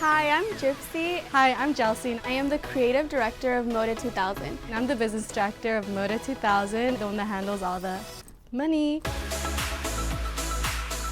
Hi, I'm Gipsy. Hi, I'm Gelssy. I am the creative director of Moda 2000. And I'm the business director of Moda 2000, the one that handles all the money.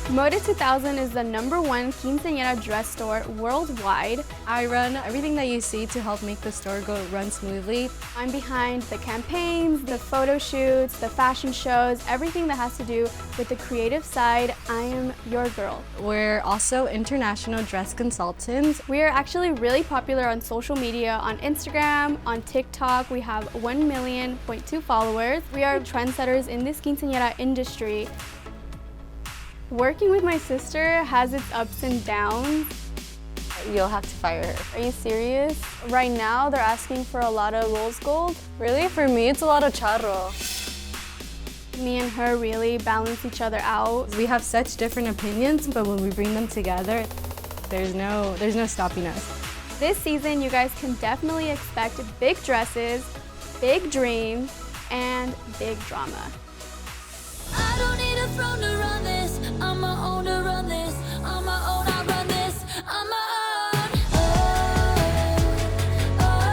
Moda 2000 is the #1 quinceañera dress store worldwide. I run everything that you see to help make the store run smoothly. I'm behind the campaigns, the photo shoots, the fashion shows, everything that has to do with the creative side. I am your girl. We're also international dress consultants. We are actually really popular on social media, on Instagram, on TikTok. We have 1.2 million followers. We are trendsetters in this quinceañera industry. Working with my sister has its ups and downs. You'll have to fire her. Are you serious? Right now, they're asking for a lot of rose gold. Really? For me, it's a lot of charro. Me and her really balance each other out. We have such different opinions, but when we bring them together, there's no stopping us. This season, you guys can definitely expect big dresses, big dreams, and big drama. I don't need a throne to run this. I'm my own to run this. On my own, I run this. I'm my own. Oh,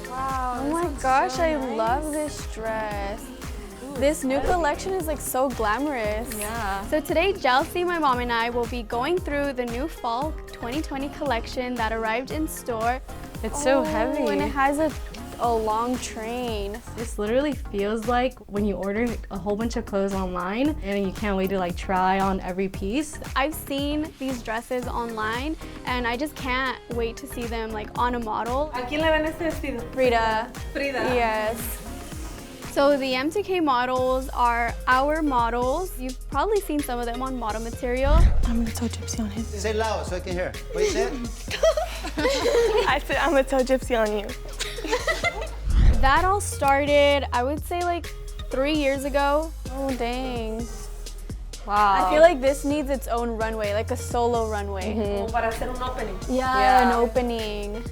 Wow, oh my gosh, I love this dress. This new collection is like so glamorous. Yeah. So today, Gelssy, my mom, and I will be going through the new fall 2020 collection that arrived in store. It's so heavy. And it has a long train. This literally feels like when you order a whole bunch of clothes online and you can't wait to like try on every piece. I've seen these dresses online and I just can't wait to see them like on a model. ¿A quién le ven este vestido? Frida. Frida. Yes. So the M2K models are our models. You've probably seen some of them on model material. I'm gonna tell Gipsy on him. Say loud so I can hear. What you said? I said I'm gonna tell Gipsy on you. That all started, I would say like 3 years ago. Oh dang. Wow. I feel like this needs its own runway, like a solo runway. Como para hacer un opening. Yeah, an opening.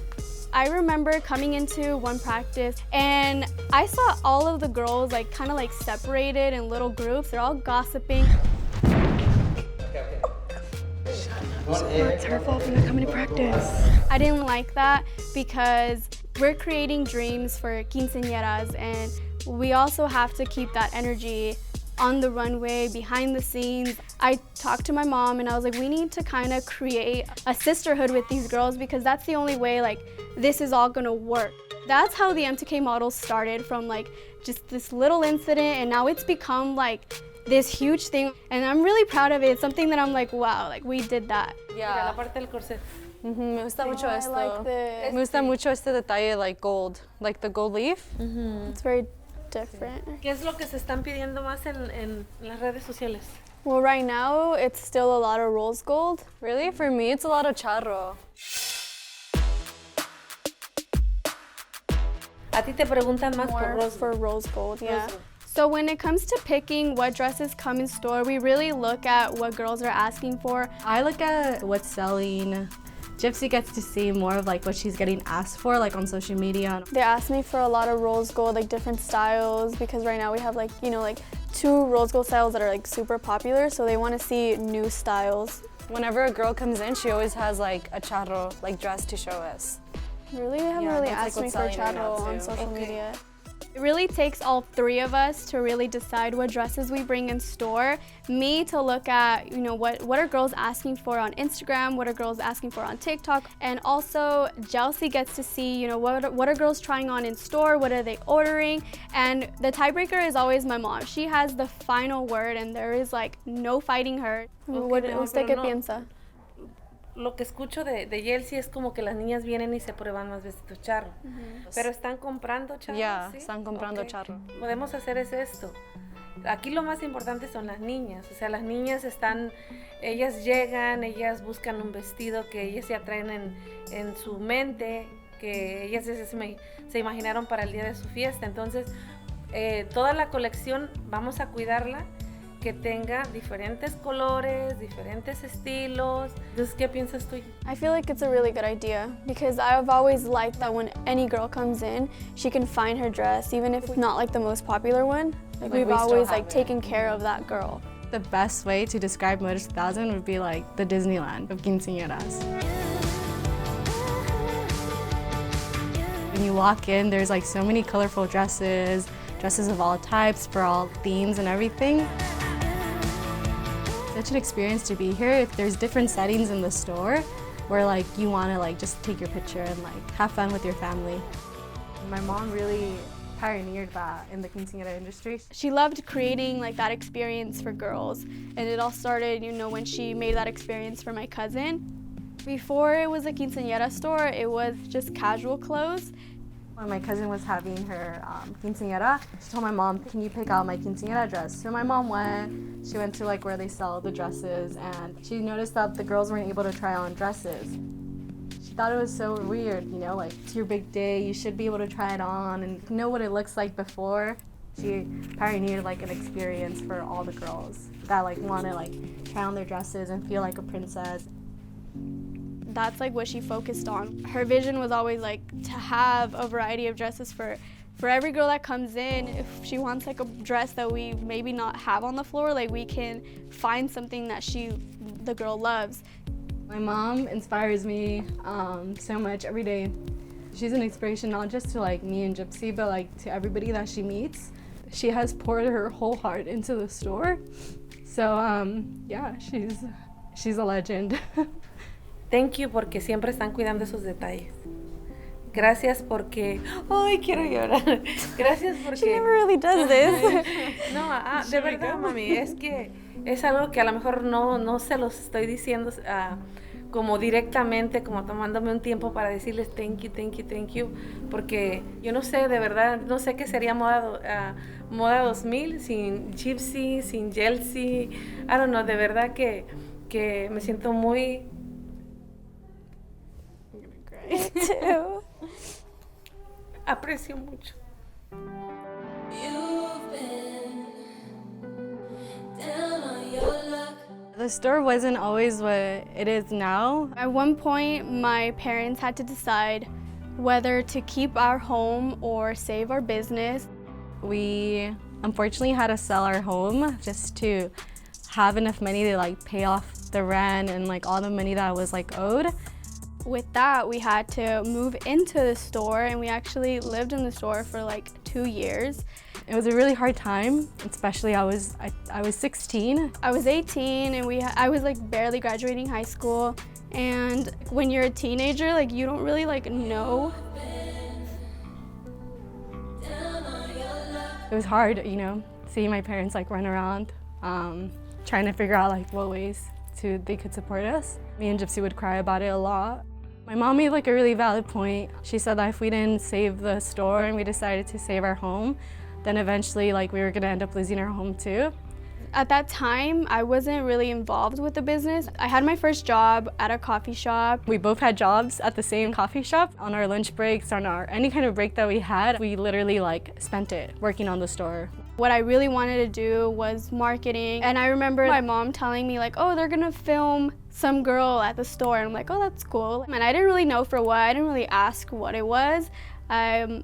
I remember coming into one practice and I saw all of the girls like kind of like separated in little groups. They're all gossiping. It's her fault for not coming to practice. I didn't like that because we're creating dreams for quinceañeras and we also have to keep that energy on the runway, behind the scenes. I talked to my mom and I was like, we need to kind of create a sisterhood with these girls because that's the only way like this is all gonna work. That's how the M2K models started, from like just this little incident and now it's become like this huge thing and I'm really proud of it. It's something that I'm like, wow, like we did that. Yeah. La parte del corset. Me gusta mucho I esto. like this. Me gusta mucho este detalle like gold, like the gold leaf. It's very different. ¿Qué es lo que se están pidiendo más en las redes sociales? Well, right now it's still a lot of rose gold. Really? For me, it's a lot of charro. A ti te preguntan más por More rose. for rose gold, yeah. Rose gold. So when it comes to picking what dresses come in store, we really look at what girls are asking for. I look at what's selling. Gipsy gets to see more of like what she's getting asked for, like on social media. They ask me for a lot of rose gold, like different styles, because right now we have like, you know, like 2 rose gold styles that are like super popular, so they want to see new styles. Whenever a girl comes in, she always has like a charro like dress to show us. Really, they haven't Yeah, really that's, like, asked me what's for selling right now, chattel on too. social Okay. media. It really takes all 3 of us to really decide what dresses we bring in store. Me to look at, you know, what are girls asking for on Instagram, what are girls asking for on TikTok, and also Gelssy gets to see, you know, what are girls trying on in store, what are they ordering, and the tiebreaker is always my mom. She has the final word and there is like no fighting her. Okay, mi amor, ¿Usted pero qué piensa? Lo que escucho de Gelssy es como que las niñas vienen y se prueban más vestidos charro. Pero están comprando charro. Yeah, ¿sí? están comprando Ok. charro. Podemos hacer es esto. Aquí lo más importante son las niñas. O sea, las niñas ellas llegan, ellas buscan un vestido que ellas ya traen en su mente, que ellas se imaginaron para el día de su fiesta. Entonces, toda la colección vamos a cuidarla que tenga diferentes colores, diferentes estilos. Entonces, ¿qué piensas tú? I feel like it's a really good idea because I've always liked that when any girl comes in, she can find her dress, even if it's not like the most popular one. Like we've we still always have like it. taken care of that girl. The best way to describe Moda 2000 would be like the Disneyland of quinceañeras. When you walk in, there's like so many colorful dresses of all types for all themes and everything. Such an experience to be here. There's different settings in the store where like you want to like just take your picture and like have fun with your family. My mom really pioneered that in the quinceañera industry. She loved creating like that experience for girls, and it all started, you know, when she made that experience for my cousin. Before it was a quinceañera store, it was just casual clothes. When my cousin was having her quinceañera, she told my mom, "Can you pick out my quinceañera dress?" So my mom went. She went to like where they sell the dresses, and she noticed that the girls weren't able to try on dresses. She thought it was so weird, you know, like it's your big day, you should be able to try it on and know what it looks like before. She pioneered like an experience for all the girls that like want to like try on their dresses and feel like a princess. That's like what she focused on. Her vision was always like to have a variety of dresses for every girl that comes in. If she wants like a dress that we maybe not have on the floor, like we can find something that the girl loves. My mom inspires me so much every day. She's an inspiration not just to like me and Gipsy, but like to everybody that she meets. She has poured her whole heart into the store. So yeah, she's a legend. Thank you porque siempre están cuidando esos detalles. Gracias porque... ¡Ay, quiero llorar! Gracias porque... She never really does this. No, de verdad, mami, es que es algo que a lo mejor no se los estoy diciendo como directamente, como tomándome un tiempo para decirles thank you, porque yo no sé, de verdad, no sé qué sería Moda 2000 sin Gipsy, sin Gelssy. I don't know, de verdad que me siento muy... Too. Aprecio mucho. You've been down on your luck. The store wasn't always what it is now. At one point, my parents had to decide whether to keep our home or save our business. We unfortunately had to sell our home just to have enough money to like pay off the rent and like all the money that was like owed. With that, we had to move into the store, and we actually lived in the store for like 2 years. It was a really hard time, especially I was 16. I was 18, and I was like barely graduating high school. And when you're a teenager, like you don't really like know. It was hard, you know, seeing my parents like run around, trying to figure out like what ways they could support us. Me and Gipsy would cry about it a lot. My mom made like a really valid point. She said that if we didn't save the store and we decided to save our home, then eventually like we were gonna end up losing our home too. At that time, I wasn't really involved with the business. I had my first job at a coffee shop. We both had jobs at the same coffee shop. On our lunch breaks, on any kind of break that we had, we literally like spent it working on the store. What I really wanted to do was marketing. And I remember my mom telling me like, oh, they're gonna film some girl at the store. And I'm like, oh, that's cool. And I didn't really know for what. I didn't really ask what it was. I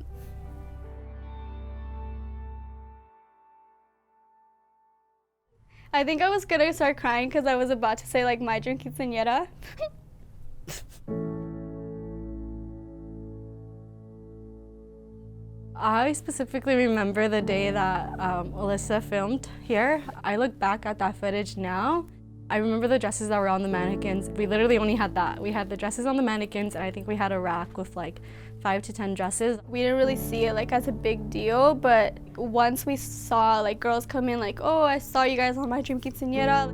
think I was gonna start crying because I was about to say like my dream quinceañera. I specifically remember the day that Alyssa filmed here. I look back at that footage now. I remember the dresses that were on the mannequins. We literally only had that. We had the dresses on the mannequins, and I think we had a rack with like 5 to 10 dresses. We didn't really see it like as a big deal, but once we saw like girls come in like, oh, I saw you guys on my dream quinceañera.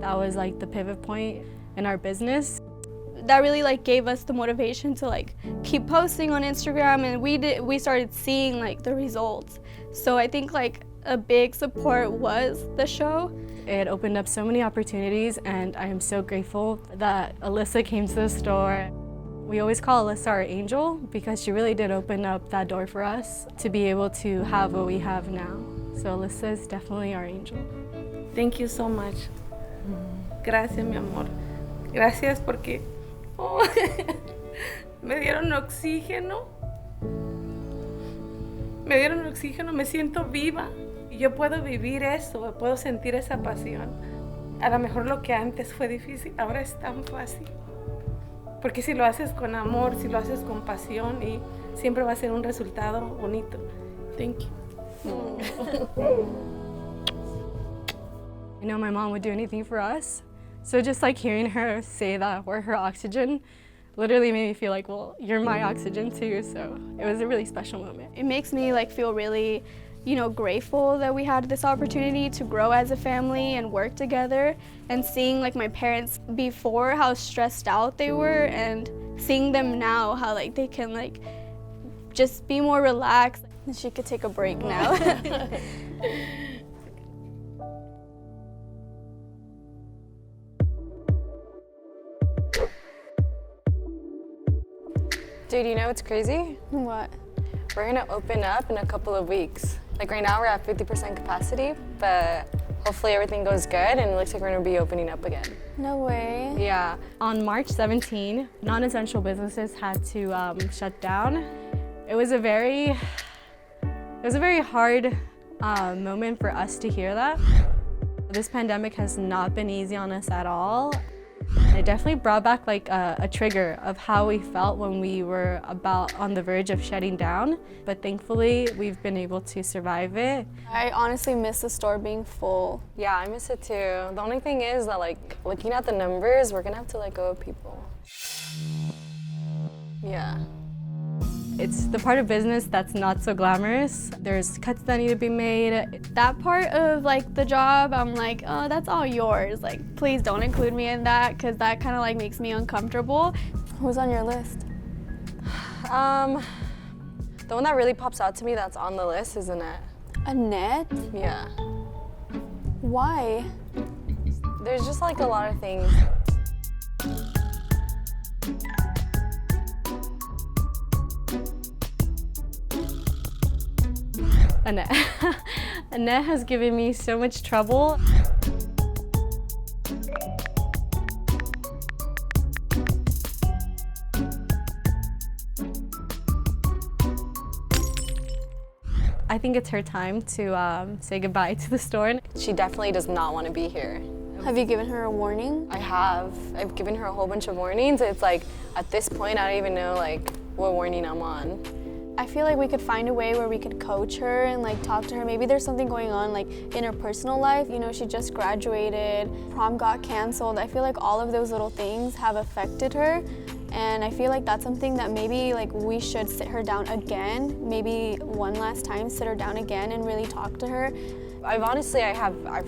That was like the pivot point in our business. That really like gave us the motivation to like keep posting on Instagram, and we started seeing like the results. So I think like a big support was the show. It opened up so many opportunities, and I am so grateful that Alyssa came to the store. We always call Alyssa our angel because she really did open up that door for us to be able to have what we have now. So Alyssa is definitely our angel. Thank you so much. Gracias, mi amor. Gracias porque me dieron oxígeno. Me dieron oxígeno, me siento viva. Y yo puedo vivir eso, puedo sentir esa pasión. A lo mejor lo que antes fue difícil, ahora es tan fácil. Porque si lo haces con amor, si lo haces con pasión, y siempre va a ser un resultado bonito. Thank you. I know my mom would do anything for us. So just like hearing her say that we're her oxygen literally made me feel like, well, you're my oxygen too. So it was a really special moment. It makes me like feel really, grateful that we had this opportunity to grow as a family and work together, and seeing like my parents before how stressed out they were, and seeing them now how like they can like just be more relaxed. She could take a break now. Dude, you know what's crazy? What? We're gonna open up in a couple of weeks. Like right now we're at 50% capacity, but hopefully everything goes good and it looks like we're gonna be opening up again. No way. Yeah. On March 17, non-essential businesses had to shut down. It was a very hard moment for us to hear that. This pandemic has not been easy on us at all. It definitely brought back like a trigger of how we felt when we were about on the verge of shutting down. But thankfully, we've been able to survive it. I honestly miss the store being full. Yeah, I miss it too. The only thing is that like looking at the numbers, we're gonna have to let go of people. Yeah. It's the part of business that's not so glamorous. There's cuts that need to be made. That part of like the job, I'm like, oh, that's all yours. Like, please don't include me in that, because that kind of like makes me uncomfortable. Who's on your list? The one that really pops out to me that's on the list is Annette. Annette? Yeah. Why? There's just like a lot of things. Annette. Annette has given me so much trouble. I think it's her time to say goodbye to the store. She definitely does not want to be here. Have you given her a warning? I have. I've given her a whole bunch of warnings. It's like, at this point, I don't even know like what warning I'm on. I feel like we could find a way where we could coach her and like talk to her. Maybe there's something going on like in her personal life. She just graduated, prom got canceled. I feel like all of those little things have affected her. And I feel like that's something that maybe like we should sit her down again, maybe one last time, sit her down again and really talk to her. I've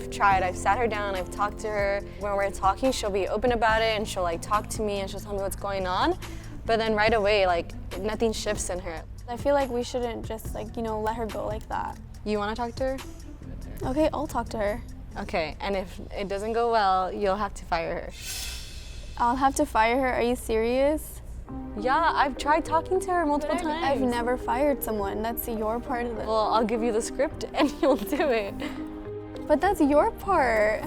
tried. I've sat her down, I've talked to her. When we're talking, she'll be open about it and she'll like talk to me and she'll tell me what's going on. But then right away, like nothing shifts in her. I feel like we shouldn't just like, let her go like that. You want to talk to her? Okay, I'll talk to her. Okay, and if it doesn't go well, you'll have to fire her. I'll have to fire her? Are you serious? Yeah, I've tried talking to her multiple times. I've never fired someone. That's your part of it. Well, I'll give you the script and you'll do it. But that's your part.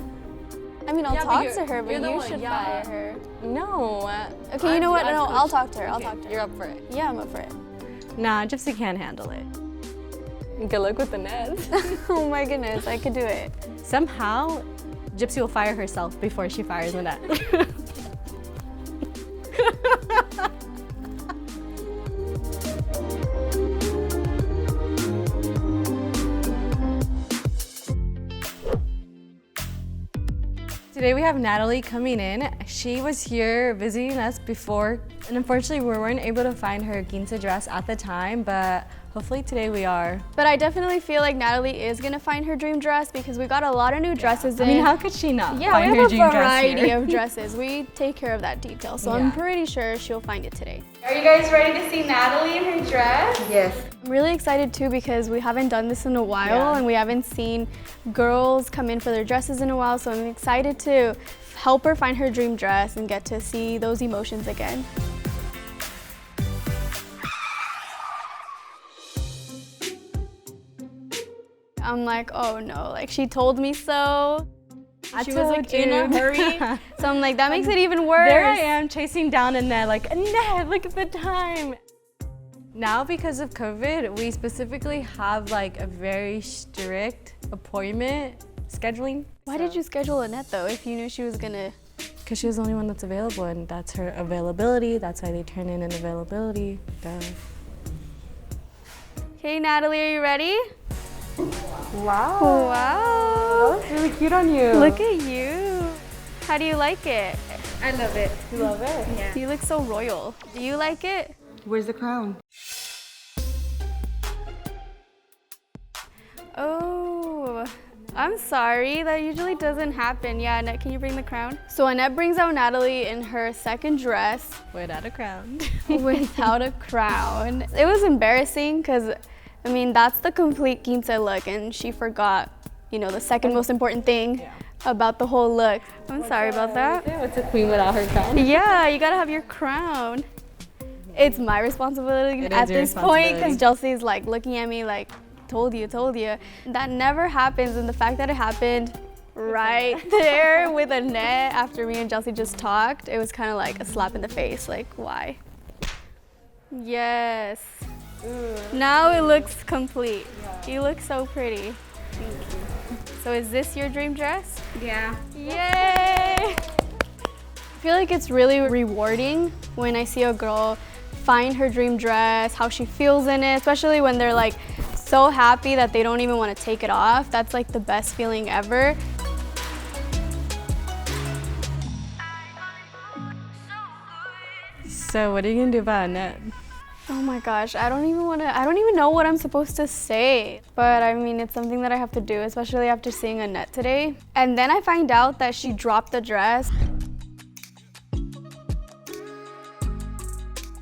I mean, I'll talk to her, but you should fire her. No. Okay, you know what? No, I'll talk to her. I'll talk to her. You're up for it. Yeah, I'm up for it. Nah, Gipsy can't handle it. Good luck with the nets. Oh my goodness, I could do it. Somehow, Gipsy will fire herself before she fires Annette. Today we have Natalie coming in. She was here visiting us before, and unfortunately we weren't able to find her quince dress at the time, but hopefully today we are. But I definitely feel like Natalie is gonna find her dream dress because we got a lot of new dresses in. I mean, how could she not Yeah, find we her have a dream dress variety here? of dresses. We take care of that detail, so Yeah. I'm pretty sure she'll find it today. Are you guys ready to see Natalie in her dress? Yes. I'm really excited too because we haven't done this in a while Yeah. and we haven't seen girls come in for their dresses in a while, so I'm excited to help her find her dream dress and get to see those emotions again. I'm like, oh no, like she told me so. She was like in a hurry. So I'm like, that makes it even worse. There I am chasing down Annette, like, Annette, look at the time. Now, because of COVID, we specifically have like a very strict appointment scheduling. Why did you schedule Annette though if you knew she was gonna? Because she was the only one that's available, and that's her availability. That's why they turn in an availability. Duh. Okay, Natalie, are you ready? Wow. Wow. That was really cute on you. Look at you. How do you like it? I love it. You love it? Yeah. You look so royal. Do you like it? Where's the crown? Oh, I'm sorry. That usually doesn't happen. Yeah, Annette, can you bring the crown? So Annette brings out Natalie in her second dress Without a crown. without a crown. It was embarrassing because, I mean, that's the complete quince look, and she forgot, you know, the second most important thing about the whole look. I'm sorry about that. What's a queen without her crown? Yeah, you gotta have your crown. It's my responsibility It at is your this point because responsibility. Gelssy's like looking at me like, told you. That never happens, and the fact that it happened right there with Annette after me and Gelssy just talked, it was kind of like a slap in the face, like why? Yes. Now it looks complete. You look so pretty. Thank you. So is this your dream dress? Yeah. Yay! I feel like it's really rewarding when I see a girl find her dream dress, how she feels in it, especially when they're like so happy that they don't even want to take it off. That's like the best feeling ever. So what are you gonna do about Annette? Oh my gosh, I don't even know what I'm supposed to say. But I mean, it's something that I have to do, especially after seeing Annette today. And then I find out that she dropped the dress.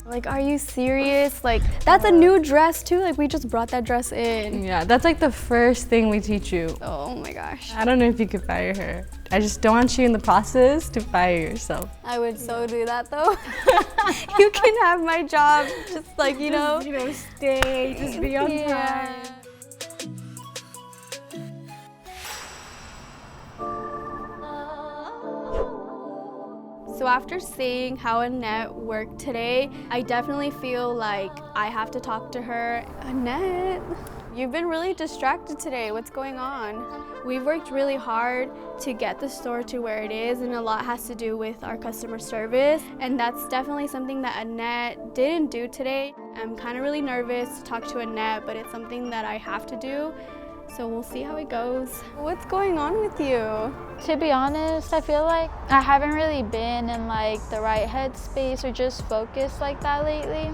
Like, are you serious? Like, that's a new dress too. Like, we just brought that dress in. Yeah, that's like the first thing we teach you. Oh my gosh. I don't know if you could fire her. I just don't want you in the process to fire yourself. I would so do that though. You can have my job, just like, you know. Stay, just be on Yeah. time. So after seeing how Annette worked today, I definitely feel like I have to talk to her. Annette, you've been really distracted today. What's going on? We've worked really hard to get the store to where it is, and a lot has to do with our customer service. And that's definitely something that Annette didn't do today. I'm kind of really nervous to talk to Annette, but it's something that I have to do. So we'll see how it goes. What's going on with you? To be honest, I feel like I haven't really been in like the right headspace or just focused like that lately.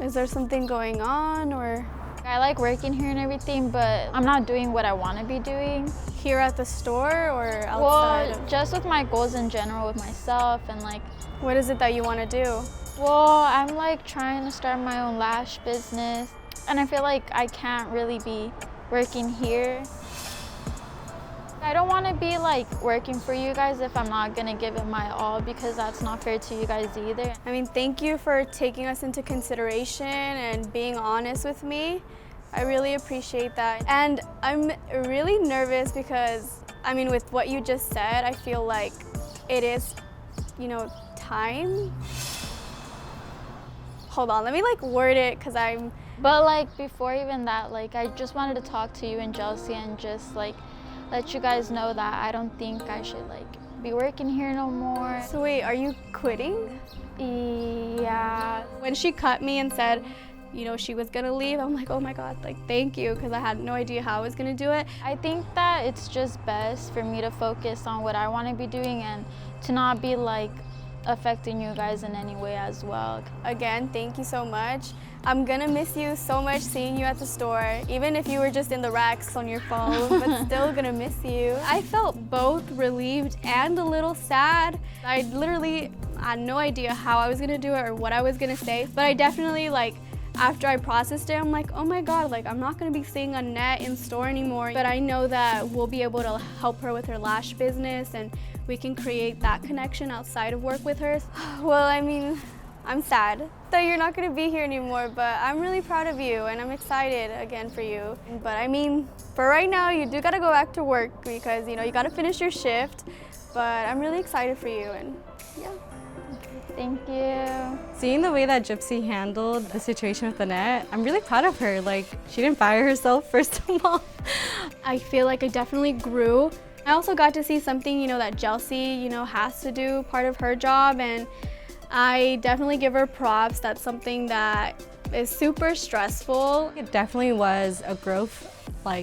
Is there something going on or? I like working here and everything, but I'm not doing what I want to be doing. Here at the store or outside? Well, just with my goals in general with myself and like, What is it that you want to do? well, I'm like trying to start my own lash business, and I feel like I can't really be working here. I don't want to be like working for you guys if I'm not gonna give it my all, because that's not fair to you guys either. I mean, thank you for taking us into consideration and being honest with me. I really appreciate that. And I'm really nervous because, I mean, with what you just said, I feel like it is, you know, time. Hold on, let me like word it because I'm. But like before even that, like I just wanted to talk to you and Gelssy and just like let you guys know that I don't think I should like be working here no more. So wait, are you quitting? Yeah. When she cut me and said, you know, she was gonna leave, I'm like, oh my God, like thank you, because I had no idea how I was gonna do it. I think that it's just best for me to focus on what I want to be doing and to not be like affecting you guys in any way as well. Again, thank you so much. I'm gonna miss you so much seeing you at the store, even if you were just in the racks on your phone, but still gonna miss you. I felt both relieved and a little sad. I literally had no idea how I was gonna do it or what I was gonna say, but I definitely like, after I processed it, I'm like, oh my God, like I'm not gonna be seeing Annette in store anymore, but I know that we'll be able to help her with her lash business and we can create that connection outside of work with her. Well, I mean, I'm sad that you're not going to be here anymore, but I'm really proud of you and I'm excited again for you. But I mean, for right now, you do got to go back to work because, you know, you got to finish your shift. But I'm really excited for you and yeah. Thank you. Seeing the way that Gipsy handled the situation with Annette, I'm really proud of her. Like, she didn't fire herself, first of all. I feel like I definitely grew. I also got to see something, you know, that Gelssy, you know, has to do, part of her job, and I definitely give her props. That's something that is super stressful. It definitely was a growth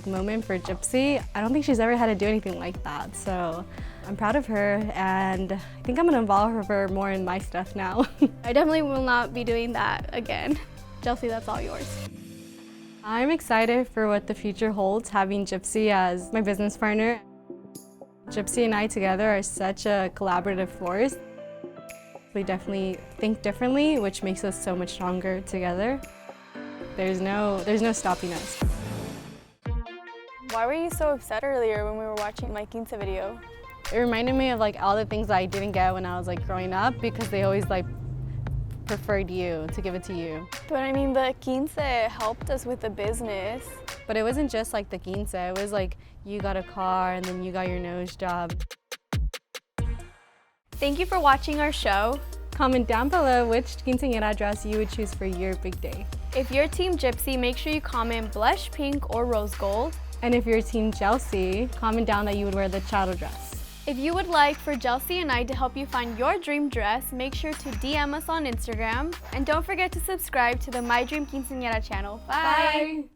moment for Gipsy. I don't think she's ever had to do anything like that, so I'm proud of her, and I think I'm gonna involve her more in my stuff now. I definitely will not be doing that again. Gelssy, that's all yours. I'm excited for what the future holds, having Gipsy as my business partner. Gipsy and I together are such a collaborative force. We definitely think differently, which makes us so much stronger together. There's no stopping us. Why were you so upset earlier when we were watching my quince video? It reminded me of all the things that I didn't get when I was growing up, because they always preferred you, to give it to you. But I mean, the quince helped us with the business. But it wasn't just the quince, it was you got a car and then you got your nose job. Thank you for watching our show. Comment down below which quinceañera dress you would choose for your big day. If you're Team Gipsy, make sure you comment blush pink or rose gold. And if you're Team Gelssy, comment down that you would wear the chattel dress. If you would like for Gelssy and I to help you find your dream dress, make sure to DM us on Instagram. And don't forget to subscribe to the My Dream Quinceañera channel. Bye!